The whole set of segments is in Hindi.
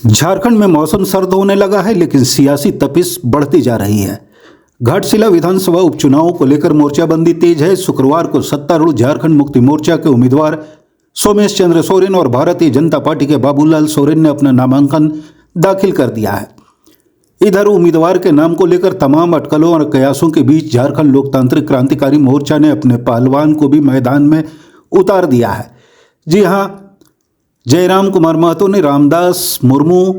झारखंड में मौसम सर्द होने लगा है, लेकिन सियासी तपिश बढ़ती जा रही है। घाटशिला विधानसभा उपचुनाव को लेकर मोर्चाबंदी तेज है। शुक्रवार को सत्तारूढ़ झारखंड मुक्ति मोर्चा के उम्मीदवार सोमेश चंद्र सोरेन और भारतीय जनता पार्टी के बाबूलाल सोरेन ने अपना नामांकन दाखिल कर दिया है। इधर उम्मीदवार के नाम को लेकर तमाम अटकलों और कयासों के बीच झारखंड लोकतांत्रिक क्रांतिकारी मोर्चा ने अपने पहलवान को भी मैदान में उतार दिया है। जी हां, जयराम कुमार महतो ने रामदास मुर्मू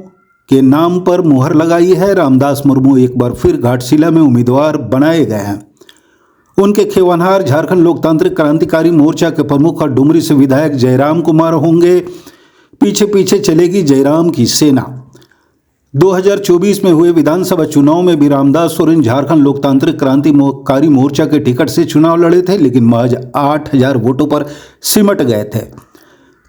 के नाम पर मुहर लगाई है। रामदास मुर्मू एक बार फिर घाटशिला में उम्मीदवार बनाए गए हैं। उनके खेवनहार झारखंड लोकतांत्रिक क्रांतिकारी मोर्चा के प्रमुख और डुमरी से विधायक जयराम कुमार होंगे। पीछे पीछे चलेगी जयराम की सेना। 2024 में हुए विधानसभा चुनाव में भी रामदास सोरेन झारखंड लोकतांत्रिक क्रांतिकारी मोर्चा के टिकट से चुनाव लड़े थे, लेकिन महज 8000 वोटों पर सिमट गए थे।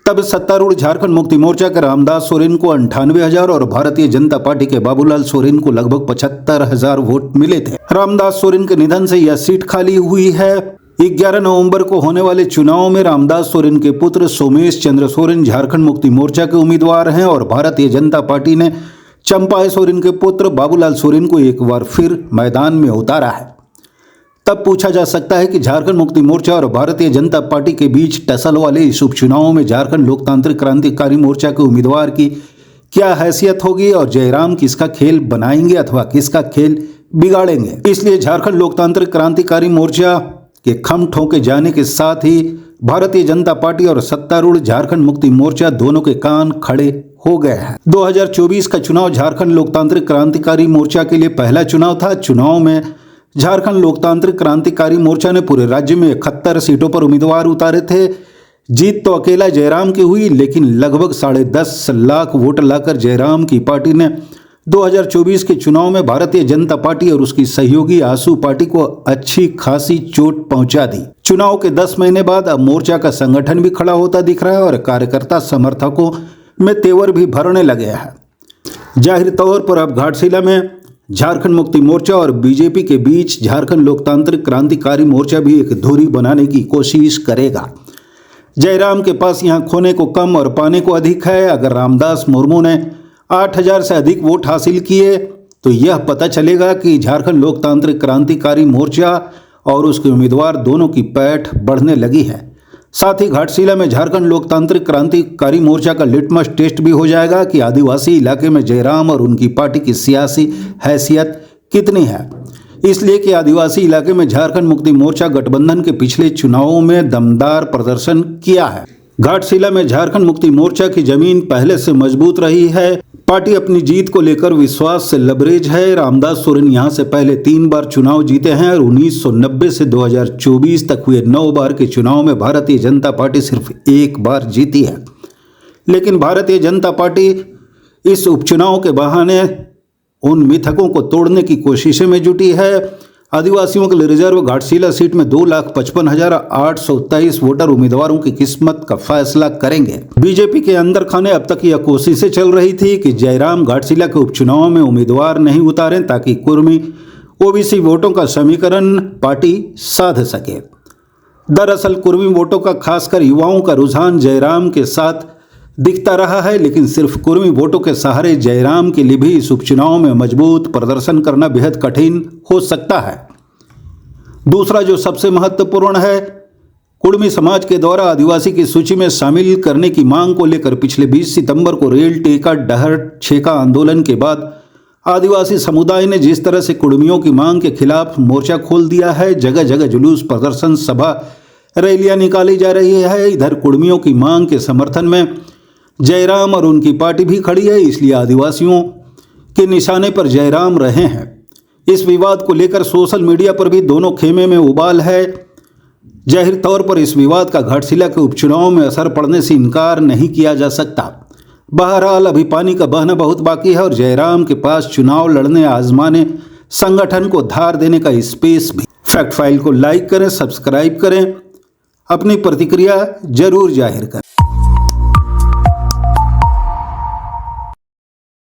तब सत्तारूढ़ झारखंड मुक्ति मोर्चा के रामदास सोरेन को 98,000 और भारतीय जनता पार्टी के बाबूलाल सोरेन को लगभग 75,000 वोट मिले थे। रामदास सोरेन के निधन से यह सीट खाली हुई है। 11 नवंबर को होने वाले चुनाव में रामदास सोरेन के पुत्र सोमेश चंद्र सोरेन झारखंड मुक्ति मोर्चा के उम्मीदवार हैं और भारतीय जनता पार्टी ने चंपाई सोरेन के पुत्र बाबूलाल सोरेन को एक बार फिर मैदान में उतारा है। तब पूछा जा सकता है कि झारखंड मुक्ति मोर्चा और भारतीय जनता पार्टी के बीच टसल वाले इस उपचुनाव में झारखंड लोकतांत्रिक क्रांतिकारी मोर्चा के उम्मीदवार की क्या हैसियत होगी और जयराम किसका खेल बनाएंगे अथवा किसका खेल बिगाड़ेंगे। इसलिए झारखंड लोकतांत्रिक क्रांतिकारी मोर्चा के खम ठोके जाने के साथ ही भारतीय जनता पार्टी और सत्तारूढ़ झारखंड मुक्ति मोर्चा दोनों के कान खड़े हो गए हैं। 2024 का चुनाव झारखंड लोकतांत्रिक क्रांतिकारी मोर्चा के लिए पहला चुनाव था। चुनाव में झारखंड लोकतांत्रिक क्रांतिकारी मोर्चा ने पूरे राज्य में 71 सीटों पर उम्मीदवार उतारे थे। जीत तो अकेला जयराम की हुई, लेकिन लगभग 10.5 लाख वोट लाकर जयराम की पार्टी ने 2024 के चुनाव में भारतीय जनता पार्टी और उसकी सहयोगी आसू पार्टी को अच्छी खासी चोट पहुंचा दी। चुनाव के 10 महीने बाद अब मोर्चा का संगठन भी खड़ा होता दिख रहा है और कार्यकर्ता समर्थकों में तेवर भी भरने लगे हैं। जाहिर तौर पर अब घाटशिला में झारखंड मुक्ति मोर्चा और बीजेपी के बीच झारखंड लोकतांत्रिक क्रांतिकारी मोर्चा भी एक धुरी बनाने की कोशिश करेगा। जयराम के पास यहां खोने को कम और पाने को अधिक है। अगर रामदास मुर्मू ने 8000 से अधिक वोट हासिल किए तो यह पता चलेगा कि झारखंड लोकतांत्रिक क्रांतिकारी मोर्चा और उसके उम्मीदवार दोनों की पैठ बढ़ने लगी है। साथ ही घाटशिला में झारखंड लोकतांत्रिक क्रांतिकारी मोर्चा का लिटमस टेस्ट भी हो जाएगा कि आदिवासी इलाके में जयराम और उनकी पार्टी की सियासी हैसियत कितनी है। इसलिए कि आदिवासी इलाके में झारखंड मुक्ति मोर्चा गठबंधन के पिछले चुनावों में दमदार प्रदर्शन किया है। घाटशिला में झारखंड मुक्ति मोर्चा की जमीन पहले से मजबूत रही है। पार्टी अपनी जीत को लेकर विश्वास से लबरेज है। रामदास सोरेन यहां से पहले 3 बार चुनाव जीते हैं और 1990 से 2024 तक हुए 9 बार के चुनाव में भारतीय जनता पार्टी सिर्फ 1 बार जीती है। लेकिन भारतीय जनता पार्टी इस उपचुनाव के बहाने उन मिथकों को तोड़ने की कोशिशों में जुटी है। आदिवासियों के लिए रिजर्व घाटशिला सीट में 2,55,823 वोटर उम्मीदवारों की किस्मत का फैसला करेंगे। बीजेपी के अंदर खाने अब तक यह कोशिशें चल रही थी कि जयराम घाटशिला के उपचुनाव में उम्मीदवार नहीं उतारें ताकि कुर्मी ओबीसी वोटों का समीकरण पार्टी साध सके। दरअसल कुर्मी वोटों का खासकर युवाओं का रुझान जयराम के साथ दिखता रहा है, लेकिन सिर्फ कुर्मी वोटों के सहारे जयराम के लिए भी इस उपचुनाव में मजबूत प्रदर्शन करना बेहद कठिन हो सकता है। दूसरा जो सबसे महत्वपूर्ण है, कुर्मी समाज के द्वारा आदिवासी की सूची में शामिल करने की मांग को लेकर पिछले 20 सितंबर को रेल टेका डहर छेका आंदोलन के बाद आदिवासी समुदाय ने जिस तरह से कुर्मियों की मांग के खिलाफ मोर्चा खोल दिया है, जगह जगह जुलूस, प्रदर्शन, सभा, रैलियां निकाली जा रही है। इधर कुर्मियों की मांग के समर्थन में जयराम और उनकी पार्टी भी खड़ी है, इसलिए आदिवासियों के निशाने पर जयराम रहे हैं। इस विवाद को लेकर सोशल मीडिया पर भी दोनों खेमे में उबाल है। जाहिर तौर पर इस विवाद का घाटशिला के उपचुनाव में असर पड़ने से इनकार नहीं किया जा सकता। बहरहाल अभी पानी का बहना बहुत बाकी है और जयराम के पास चुनाव लड़ने आजमाने संगठन को धार देने का स्पेस भी। फैक्ट फाइल को लाइक करें, सब्सक्राइब करें, अपनी प्रतिक्रिया जरूर जाहिर करें।